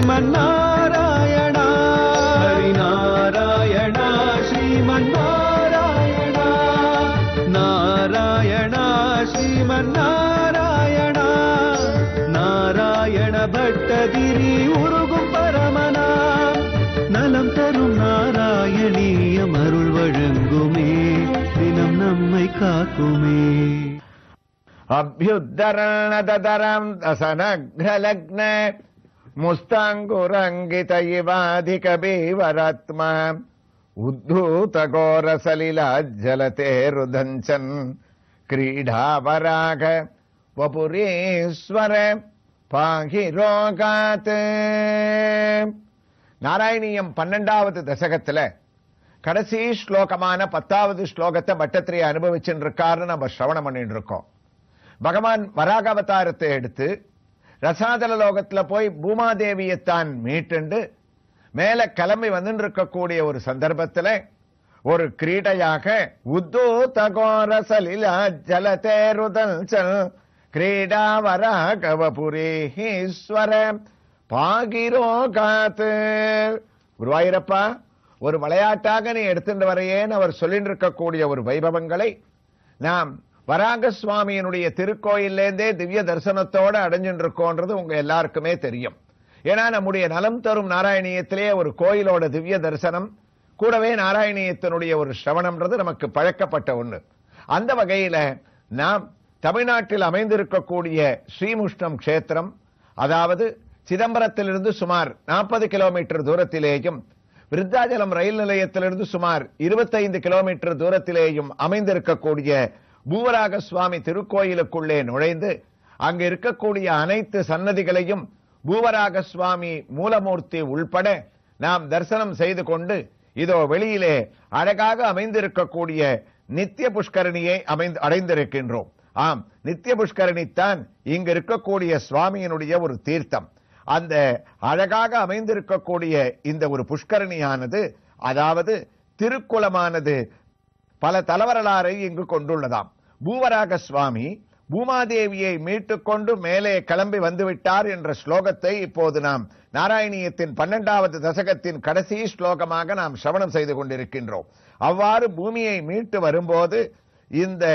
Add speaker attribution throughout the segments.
Speaker 1: ஸ்ரீமன்னாராயணா ஹரிநாராயணா ஸ்ரீமன்னாராயணா நாராயணா ஸ்ரீமன்னாராயணா நாராயண பட்டதிரி உருகும் பரமனா நலம் தரும் நாராயணீயம் அருள் வழங்குமே தினம் நம்மை காக்குமே.
Speaker 2: அபியுத்தரணதரம் தசனக்ரலக்ன முஸ்தாங்குரங்கித இவாதிக பீவராத்மா உத்தூதகோரசலிலாஜ்ஜலதே ருதஞ்சன் கிரீடாவராக வபுரீஸ்வர பாகிரோகாத். நாராயணியம் 12வது தசகத்துல கடைசி ஸ்லோகமான 10வது ஸ்லோகத்தை பட்டத்திரியை அனுபவிச்சுட்டு இருக்காருன்னு நம்ம சிரவணம் பண்ணிட்டு இருக்கோம். பகவான் வராக அவதாரத்தை எடுத்து ரசாதல லோகத்துல போய் பூமாதேவியைத்தான் மீட்டுண்டு மேல கிளம்பி வந்து இருக்கக்கூடிய ஒரு சந்தர்ப்பத்துல ஒரு கிரீடையாக உத்தூதகோரசலிலாஜ்ஜலதே கிரீடா வராகவபுரீஸ்வர பாகிரோகாத். குருவாயூரப்பா, ஒரு விளையாட்டாக நீ எடுத்துட்டு வரையேன்னு அவர் சொல்லிட்டு இருக்கக்கூடிய ஒரு வைபவங்களை நாம் வராக சுவாமியினுடைய திருக்கோயிலேருந்தே திவ்ய தரிசனத்தோட அடைஞ்சுட்டு இருக்கோன்றது உங்க எல்லாருக்குமே தெரியும். ஏன்னா நம்முடைய நலம் தரும் நாராயணியத்திலே ஒரு கோயிலோட திவ்ய தரிசனம் கூடவே நாராயணியத்தினுடைய ஒரு சிரவணம்ன்றது நமக்கு பழக்கப்பட்ட ஒண்ணு. அந்த வகையில நாம் தமிழ்நாட்டில் அமைந்திருக்கக்கூடிய ஸ்ரீமுஷ்ணம் கஷேத்திரம், அதாவது சிதம்பரத்திலிருந்து சுமார் 40 கிலோமீட்டர் தூரத்திலேயும் விருத்தாச்சலம் ரயில் நிலையத்திலிருந்து சுமார் 25 கிலோமீட்டர் தூரத்திலேயும் அமைந்திருக்கக்கூடிய பூவராக சுவாமி திருக்கோயிலுக்குள்ளே நுழைந்து அங்கு இருக்கக்கூடிய அனைத்து சன்னதிகளையும் பூவராக சுவாமி மூலமூர்த்தி உள்பட நாம் தரிசனம் செய்து கொண்டு இதோ வெளியிலே அழகாக அமைந்திருக்கக்கூடிய நித்திய புஷ்கரணியை அடைந்திருக்கின்றோம். ஆம், நித்திய புஷ்கரணித்தான் இங்கு இருக்கக்கூடிய சுவாமியினுடைய ஒரு தீர்த்தம். அந்த அழகாக அமைந்திருக்கக்கூடிய இந்த ஒரு புஷ்கரணியானது, அதாவது திருக்குளமானது பல தலைவரலாறை இங்கு கொண்டுள்ளதாம். பூவராக சுவாமி பூமாதேவியை மீட்டுக்கொண்டு மேலே கிளம்பி வந்துவிட்டார் என்ற ஸ்லோகத்தை இப்போது நாம் நாராயணியத்தின் 12வது தசகத்தின் கடைசி ஸ்லோகமாக நாம் சிரவணம் செய்து கொண்டிருக்கின்றோம். அவ்வாறு பூமியை மீட்டு வரும்போது இந்த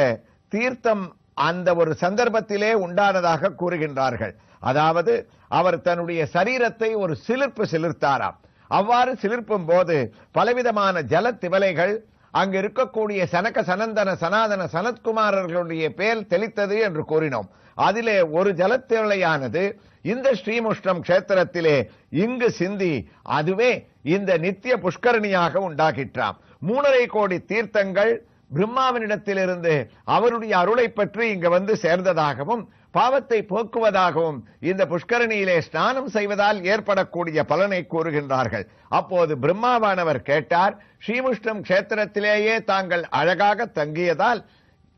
Speaker 2: தீர்த்தம் அந்த ஒரு சந்தர்ப்பத்திலே உண்டானதாக கூறுகின்றார்கள். அதாவது அவர் தன்னுடைய சரீரத்தை ஒரு சிலிர்ப்பு சிலிர்த்தாராம். அவ்வாறு சிலிர்ப்பும் போது பலவிதமான ஜல திவலைகள் அங்கு இருக்கக்கூடிய சனக சனந்தன சனாதன சனத்குமாரர்களுடைய பேர் தெளித்தது என்று கூறினோம். அதிலே ஒரு ஜலத்திவளையானது இந்த ஸ்ரீமுஷ்ணம் கஷேத்திரத்திலே இங்கு சிந்தி அதுவே இந்த நித்திய புஷ்கரணியாக உண்டாகிற்றாம். 3.5 கோடி தீர்த்தங்கள் பிரம்மாவினிடத்திலிருந்து அவருடைய அருளை பற்றி இங்கு வந்து சேர்ந்ததாகவும் பாவத்தை போக்குவதாகவும் இந்த புஷ்கரணியிலே ஸ்நானம் செய்வதால் ஏற்படக்கூடிய பலனை கூறுகின்றார்கள். அப்போது பிரம்மாவானவர் கேட்டார், ஸ்ரீமுஷ்ணம் கஷேத்திரத்திலேயே தாங்கள் அழகாக தங்கியதால்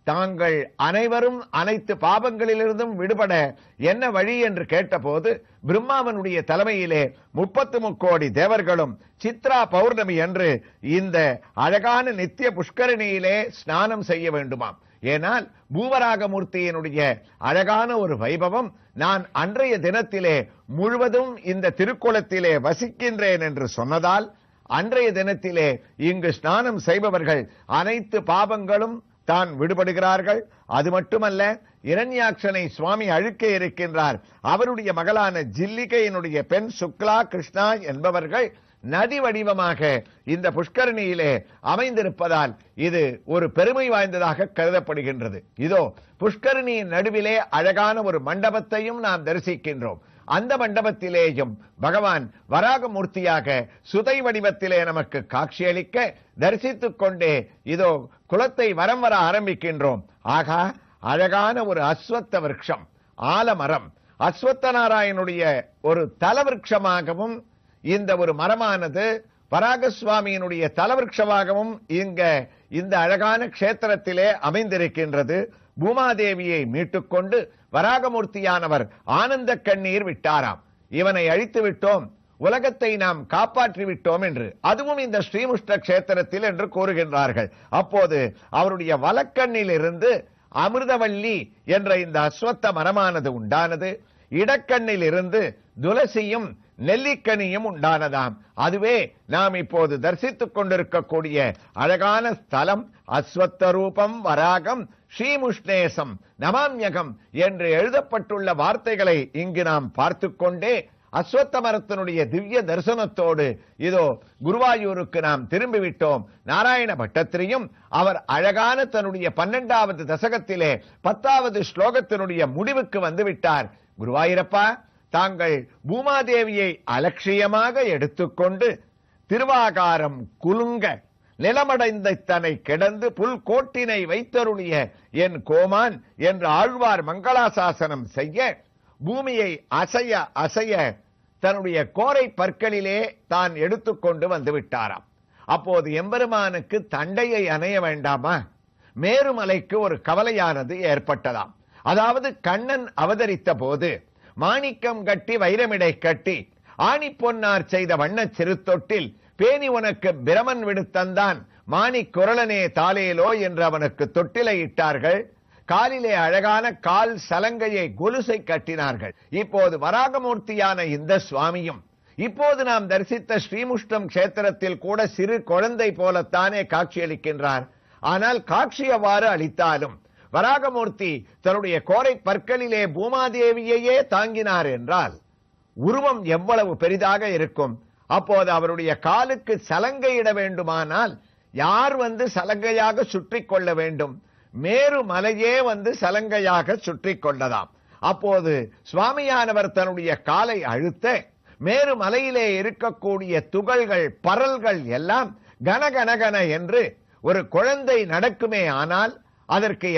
Speaker 2: தாங்கள் அனைவரும் அனைத்து பாவங்களிலிருந்தும் விடுபட என்ன வழி என்று கேட்டபோது பிரம்மாவனுடைய தலைமையிலே 33 கோடி தேவர்களும் சித்ரா பௌர்ணமி என்று இந்த அழகான நித்திய புஷ்கரணியிலே ஸ்நானம் செய்ய வேண்டுமாம். ஏனால் பூவராகமூர்த்தியினுடைய அழகான ஒரு வைபவம் நான் அன்றைய தினத்திலே முழுவதும் இந்த திருக்குளத்திலே வசிக்கின்றேன் என்று சொன்னதால் அன்றைய தினத்திலே இங்கு ஸ்நானம் செய்பவர்கள் அனைத்து பாவங்களும் தான் விடுபடுகிறார்கள். அது மட்டுமல்ல, இரண்யாட்சனை சுவாமி அழிக்க இருக்கின்றார். அவருடைய மகளான ஜில்லிகையினுடைய பெண் சுக்லா கிருஷ்ணா என்பவர்கள் நதி வடிவமாக இந்த புஷ்கரணியிலே அமைந்திருப்பதால் இது ஒரு பெருமை வாய்ந்ததாக கருதப்படுகின்றது. இதோ புஷ்கரணியின் நடுவிலே அழகான ஒரு மண்டபத்தையும் நாம் தரிசிக்கின்றோம். அந்த மண்டபத்திலேயும் பகவான் வராகமூர்த்தியாக சுதை வடிவத்திலே நமக்கு காட்சியளிக்க தரிசித்துக் கொண்டே இதோ குளத்தை வரம் வர ஆரம்பிக்கின்றோம். ஆகா, அழகான ஒரு அஸ்வத்த விருட்சம், ஆலமரம், அஸ்வத்த நாராயணுடைய ஒரு தலவிருட்சமாகவும் இந்த ஒரு மரமானது வராகசுவாமியினுடைய தலவிருட்சமாகவும் இந்த அழகான கஷேத்திரத்திலே அமைந்திருக்கின்றது. பூமாதேவியை மீட்டுக்கொண்டு வராகமூர்த்தியானவர் ஆனந்த கண்ணீர் விட்டாராம். இவனை அழித்து விட்டோம், உலகத்தை நாம் காப்பாற்றி விட்டோம் என்று. அதுவும் இந்த ஸ்ரீமுஷ்ண கஷேத்திரத்தில் என்று கூறுகின்றார்கள். அப்போது அவருடைய வலக்கண்ணில் இருந்து அமிர்தவல்லி என்ற இந்த அஸ்வத்த மரமானது உண்டானது. இடக்கண்ணில் இருந்து துளசியும் நெல்லிக்கனியும் உண்டானதாம். அதுவே நாம் இப்போது தரிசித்துக் கொண்டிருக்கக்கூடிய அழகான ஸ்தலம். அஸ்வத்த ரூபம் வராகம் ஸ்ரீமுஷ்ணேசம் நமாம்யகம் என்று எழுதப்பட்டுள்ள வார்த்தைகளை இங்கு நாம் பார்த்து கொண்டே அஸ்வத்த மரத்தினுடைய திவ்ய தரிசனத்தோடு இதோ குருவாயூருக்கு நாம் திரும்பிவிட்டோம். நாராயண பட்டத்திரியும் அவர் அழகான தன்னுடைய 12வது தசகத்திலே 10வது ஸ்லோகத்தினுடைய முடிவுக்கு வந்துவிட்டார். குருவாயூரப்பா, தாங்கள் பூமாதேவியை அலட்சியமாக எடுத்துக்கொண்டு திருவாகாரம் குலுங்க நிலமடைந்த தன்னை கிடந்து புல் கோட்டினை வைத்தருளிய என் கோமான் என்று ஆழ்வார் மங்களாசாசனம் செய்ய பூமியை அசைய அசைய தன்னுடைய கோரை பற்களிலே தான் எடுத்துக்கொண்டு வந்து விட்டாராம். அப்போது எம்பெருமானுக்கு தண்டையை அணைய வேண்டாமா? மேருமலைக்கு ஒரு கவலையானது ஏற்பட்டதாம். அதாவது கண்ணன் அவதரித்த போது மாணிக்கம் கட்டி வைரமிடை கட்டி ஆணி பொன்னார் செய்த வண்ணச் சிறுத்தொட்டில் பேணி உனக்கு பிரமன் விடுத்தந்தான் மாணிக் குரலனே தாலேலோ என்று அவனுக்கு தொட்டிலை இட்டார்கள். காலிலே அழகான கால் சலங்கையை கொலுசை கட்டினார்கள். இப்போது வராகமூர்த்தியான இந்த சுவாமியும் இப்போது நாம் தரிசித்த ஸ்ரீமுஷ்டம் கஷேத்திரத்தில் கூட சிறு குழந்தை போலத்தானே காட்சியளிக்கின்றார். ஆனால் காட்சி அவ்வாறு அளித்தாலும் வராகமூர்த்தி தன்னுடைய கோரை பற்களிலே பூமாதேவியையே தாங்கினார் என்றால் உருவம் எவ்வளவு பெரிதாக இருக்கும். அப்போது அவருடைய காலுக்கு சலங்கையிட வேண்டுமானால் யார் வந்து சலங்கையாக சுற்றி கொள்ள வேண்டும்? மேரு மலையே வந்து சலங்கையாக சுற்றி கொண்டதாம். அப்போது சுவாமியானவர் தன்னுடைய காலை அழுத்த மேரு மலையிலே இருக்கக்கூடிய துகள்கள் பரல்கள் எல்லாம் கனகனகன என்று ஒரு குழந்தை நடக்குமே. ஆனால் அதற்கு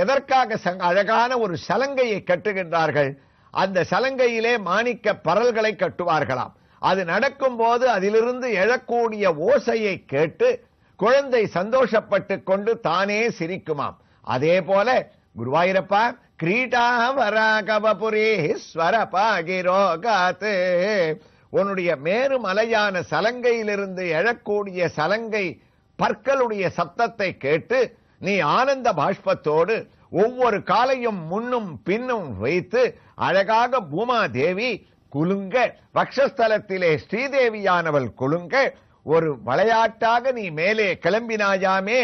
Speaker 2: எதற்காக அழகான ஒரு சலங்கையை கட்டுகின்றார்கள்? அந்த சலங்கையிலே மாணிக்க பரல்களை கட்டுவார்களாம். அது நடக்கும் போது அதிலிருந்து எழக்கூடிய ஓசையை கேட்டு குழந்தை சந்தோஷப்பட்டு கொண்டு தானே சிரிக்குமாம். அதே போல குருவாயூரப்பா, கிரீடா வராகவபுரீஸ்வர பாகிரோகாத்து, உன்னுடைய மேரு மலையான சலங்கையிலிருந்து எழக்கூடிய சலங்கை பற்களுடைய சப்தத்தை கேட்டு நீ ஆனந்த பாஷ்பத்தோடு ஒவ்வொரு காலையும் முன்னும் பின்னும் வைத்து அழகாக பூமாதேவி குலுங்க, வக்ஷஸ்தலத்திலே ஸ்ரீதேவியானவள் குலுங்க, ஒரு விளையாட்டாக நீ மேலே கிளம்பினாயாமே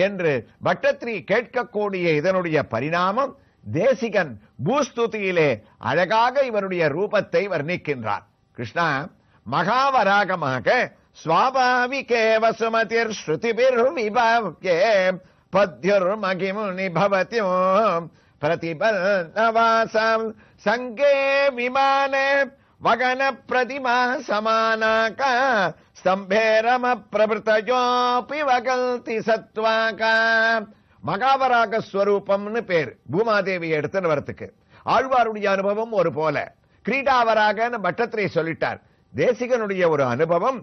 Speaker 2: என்று பட்டத்திரி கேட்கக்கூடிய இதனுடைய பரிணாமம் தேசிகன் பூஸ்துதியிலே அழகாக இவருடைய ரூபத்தை வர்ணிக்கின்றார். கிருஷ்ணா, மகாவராகமாக ஸ்வாபாவிகே வசுமதிர் ஸ்ருதிபிர் விபவ்யே பத்யுர் மகிமுனி பவத்யோ பிரதிபன்னவாசம் சங்கே விமான வகன பிரதிமா சமானாக ஸ்தம்பேரம பிரபிருத்தயோபி வகல்தி சத்வாக. மகாவராக ஸ்வரூபம்னு பேர் பூமாதேவியை எடுத்துன்னு வரத்துக்கு. ஆழ்வாருடைய அனுபவம் ஒரு போல, கிரீடாவராகன்னு பட்டத்திரை சொல்லிட்டார். தேசிகனுடைய ஒரு அனுபவம்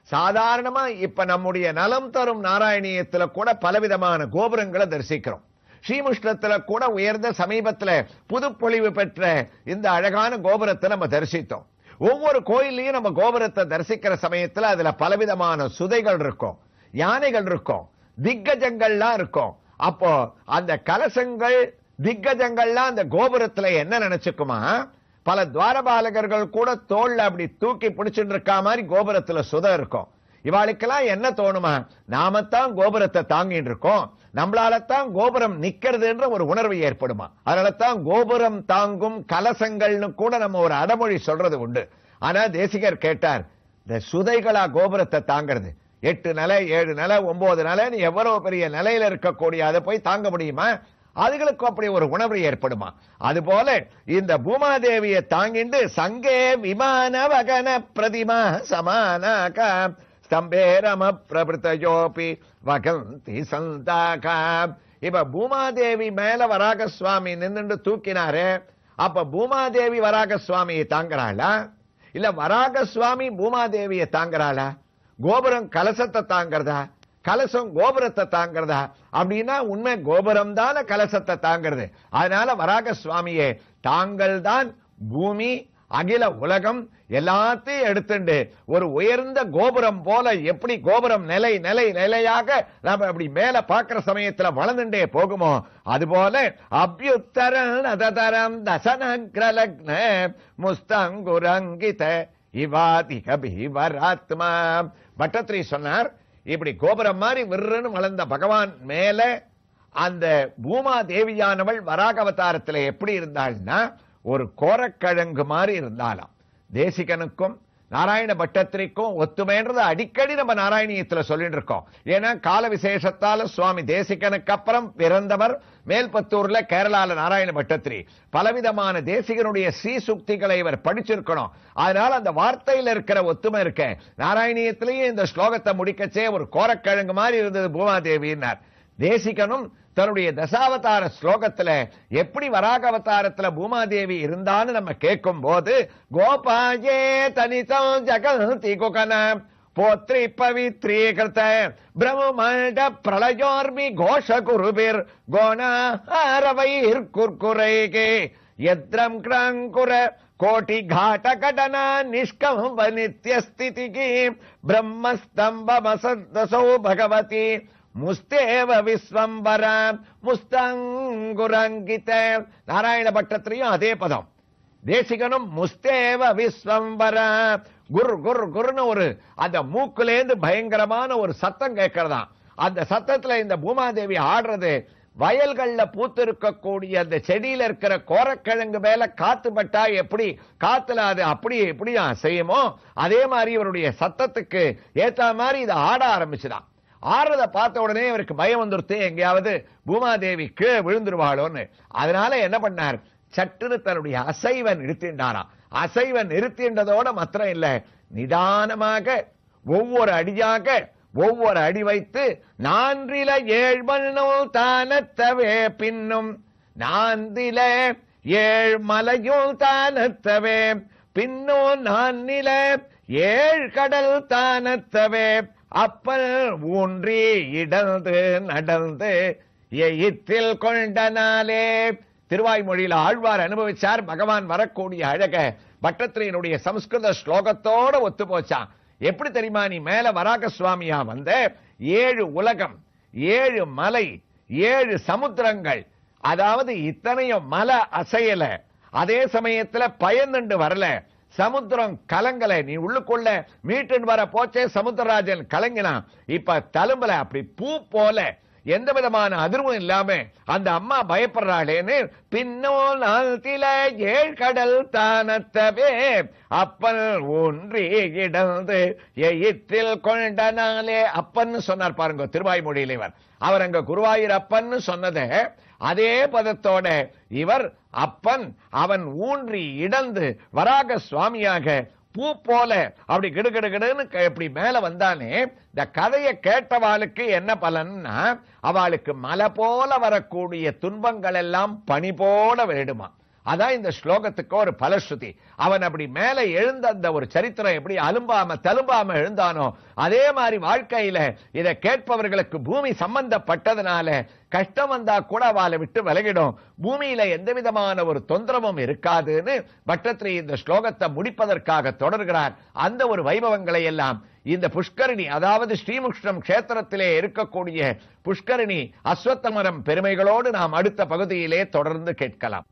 Speaker 2: சாதாரணமா இப்ப நம்முடைய நலம் தரும் நாராயணியத்துல கூட பலவிதமான கோபுரங்களை தரிசிக்கிறோம். ஸ்ரீமுஷ்ணத்துல கூட உயர்ந்த சமீபத்துல புதுப்பொழிவு பெற்ற இந்த அழகான கோபுரத்தை நம்ம தரிசித்தோம். ஒவ்வொரு கோயிலையும் நம்ம கோபுரத்தை தரிசிக்கிற சமயத்துல அதுல பலவிதமான சுதைகள் இருக்கும், யானைகள் இருக்கும், திக்கஜங்கள்லாம் இருக்கும். அப்போ அந்த கலசங்கள் திக்கஜங்கள்லாம் அந்த கோபுரத்துல என்ன நினைச்சுக்குமா, பல துவாரபாலகர்கள் கூட தோல்ல அப்படி தூக்கி பிடிச்சுட்டு இருக்கா மாதிரி கோபுரத்துல சுதை இருக்கும். இவாளுக்கெல்லாம் என்ன தோணுமா, நாமத்தான் கோபுரத்தை தாங்கிட்டு இருக்கோம், நம்மளாலத்தான் கோபுரம் நிக்கிறதுன்ற ஒரு உணர்வு ஏற்படுமா. அதனாலதான் கோபுரம் தாங்கும் கலசங்கள்னு கூட நம்ம ஒரு அடமொழி சொல்றது உண்டு. ஆனா தேசிகர் கேட்டார், இந்த சுதைகளா கோபுரத்தை தாங்கிறது? 8 நிலை 7 நிலை 9 நிலை எவ்வளவு பெரிய நிலையில இருக்கக்கூடிய அதை போய் தாங்க முடியுமா? அதுகளுக்கு அப்படி ஒரு உணர்வு ஏற்படுமா? அதுபோல இந்த பூமாதேவியை தாங்கிண்டு சங்கே விமான வகன பிரதிமா சமானாக ஸ்தம்பேரம பிரபிருத்தயோபி வகந்தி சந்தாக. இப்ப பூமாதேவி மேல வராக சுவாமி நின்று தூக்கினாரு. அப்ப பூமாதேவி வராக சுவாமியை தாங்குறாளா, இல்ல வராக சுவாமி பூமாதேவியை தாங்குறாளா? கோபுரம் கலசத்தை தாங்கிறதா, கலசம் கோபுரத்தை தாங்கிறதா? அப்படின்னா உண்மை கோபுரம் தான கலசத்தை தாங்கிறது. அதனால வராக சுவாமியே, தாங்கள் தான் பூமி அகில உலகம் எல்லாத்தையும் எடுத்துண்டு ஒரு உயர்ந்த கோபுரம் போல, எப்படி கோபுரம் நிலை நிலை நிலையாக நாம அப்படி மேல பாக்குற சமயத்துல வளர்ந்துட்டே போகுமோ, அதுபோல அபியுத்தரம் அததரம் தசனக்ரலக்ன முஸ்தங்குரங்கித இவாதிகபிவராத்மா. பட்டத்திரி சொன்னார், இப்படி கோபுரம் மாதிரி விருன்னு வளர்ந்த பகவான் மேல அந்த பூமா தேவியானவள் வராக அவதாரத்துல எப்படி இருந்தாள்னா ஒரு கோரக்கிழங்கு மாதிரி இருந்தாலாம். தேசிகனுக்கும் நாராயண பட்டத்திரிக்கும் ஒத்துமைன்றது அடிக்கடி நம்ம நாராயணியத்துல சொல்லிட்டு இருக்கோம். ஏன்னா கால விசேஷத்தால சுவாமி தேசிகனுக்கு அப்புறம் பிறந்தவர் மேல்பத்தூர்ல கேரளால நாராயண பட்டத்திரி. பலவிதமான தேசிகனுடைய ஸ்ரீசுக்திகளை இவர் படிச்சிருக்கணும். அதனால அந்த வார்த்தையில இருக்கிற ஒத்துமை இருக்க நாராயணியத்திலேயே இந்த ஸ்லோகத்தை முடிக்கச்சே ஒரு கோரக்கிழங்கு மாதிரி இருந்தது பூமாதேவின்னார். தேசிகனும் தன்னுடைய தசாவதார ஸ்லோகத்துல எப்படி வராக அவதாரத்துல பூமாதேவி இருந்தான்னு நம்ம கேட்கும் போது கோபாயே தனிதம் ஜகந்தி குகன போத்ரி பவித்ரீகிருத பிரம்மண்ட பிரளயோர்மி கோஷ குருபிர் கோணாரவைர் குர்குரைகே யத்ரம் கிராங்குர கோட்டி காட்ட கடன நிஷ்கம்ப நித்யஸ்திதிகி பிரம்மஸ்தம்பமசதசோ பகவதி முஸ்தேவ விஸ்வம்பர முஸ்தங்குரங்கித. நாராயண பட்டத்திலையும் அதே பதம். தேசிகனும் முஸ்தேவ விஸ்வம்பர குர் குர் குருன்னு ஒரு அந்த மூக்குலேந்து பயங்கரமான ஒரு சத்தம் கேட்கறதாம். அந்த சத்தத்துல இந்த பூமாதேவி ஆடுறது வயல்கள்ல பூத்து இருக்கக்கூடிய அந்த செடியில இருக்கிற கோரக்கிழங்கு மேல காத்து பட்டா எப்படி காத்துல அது அப்படி எப்படி செய்யுமோ அதே மாதிரி இவருடைய சத்தத்துக்கு ஏத்த மாதிரி இதை ஆட ஆரம்பிச்சுதான். ஆறத பார்த்த உடனே இவருக்கு பயம் வந்துருத்து, எங்கேயாவது பூமாதேவி கீழே விழுந்துருவாளோன்னு. அதனால என்ன பண்ணார், சட்டுன்னு தன்னுடைய அசைவ நிறுத்தின்றாராம். அசைவ நிறுத்தின்றதோட மாத்திரம் இல்ல, நிதானமாக ஒவ்வொரு அடியாக ஒவ்வொரு அடி வைத்து நான்றில ஏழ்மனோ தானத்தவே பின்னும் நான்தில ஏழ்மலையும் தானத்தவே பின்னோ நான்னில ஏழ்கடல் தானத்தவே அப்பல் ஊன்றி இடந்து நடந்து எயிற்றில் கொண்டனாலே. திருவாய்மொழியில ஆழ்வார் அனுபவிச்சார். பகவான் வரக்கூடிய அழக பட்டத்திரியினுடைய சம்ஸ்கிருத ஸ்லோகத்தோட ஒத்து போச்சான். எப்படி தெரியுமா, நீ மேல வராக சுவாமியா வந்த 7 உலகம் 7 மலை 7 சமுத்திரங்கள், அதாவது இத்தனையும் மலை அசையல, அதே சமயத்துல பயந்துண்டு வரல, சமுத்திரம் கலங்கல, நீ உள்ளுக்குள்ள மீட்டு வர போச்சே சமுத்திரராஜன் கலங்கினான். இப்ப தழும்பல அப்படி பூ போல எந்த விதமான அதிர்வும் இல்லாம அந்த அம்மா பயப்படுறாளேன்னு பின்னோ நாத்தில ஏழ்கடல் தானத்தவே அப்பன் ஒன்றி இடந்து எயிற்றில் கொண்டனாலே. அப்பன் சொன்னார் பாருங்க திருவாய்மொழியில இவர். அவர் அங்க குருவாயூர் அப்பன் சொன்னத அதே பதத்தோட இவர் அப்பன் அவன் ஊன்றி இடந்து வராக சுவாமியாக பூ போல அப்படி கிடுகிடுகிடுன்னு இப்படி மேல வந்தானே. இந்த கதையை கேட்டவாளுக்கு என்ன பலன்னா, அவளுக்கு மலை போல வரக்கூடிய துன்பங்கள் எல்லாம் பனி போல வேடுமா. அதான் இந்த ஸ்லோகத்துக்கு ஒரு பலஸ்ருதி. அவன் அப்படி மேல எழுந்த அந்த ஒரு சரித்திரம் எப்படி அலும்பாம தலும்பாம எழுந்தானோ அதே மாதிரி வாழ்க்கையில இதை கேட்பவர்களுக்கு பூமி சம்பந்தப்பட்டதுனால கஷ்டம் வந்தா கூட அவளை விட்டு விலகிடும், பூமியில எந்த விதமான ஒரு தொந்தரவும் இருக்காதுன்னு பட்டத்திரி இந்த ஸ்லோகத்தை முடிப்பதற்காக தொடர்கிறார். அந்த ஒரு வைபவங்களை எல்லாம் இந்த புஷ்கரணி, அதாவது ஸ்ரீமுஷ்ணம் கஷேத்திரத்திலே இருக்கக்கூடிய புஷ்கரணி அஸ்வத்தமரம் பெருமைகளோடு நாம் அடுத்த பகுதியிலே தொடர்ந்து கேட்கலாம்.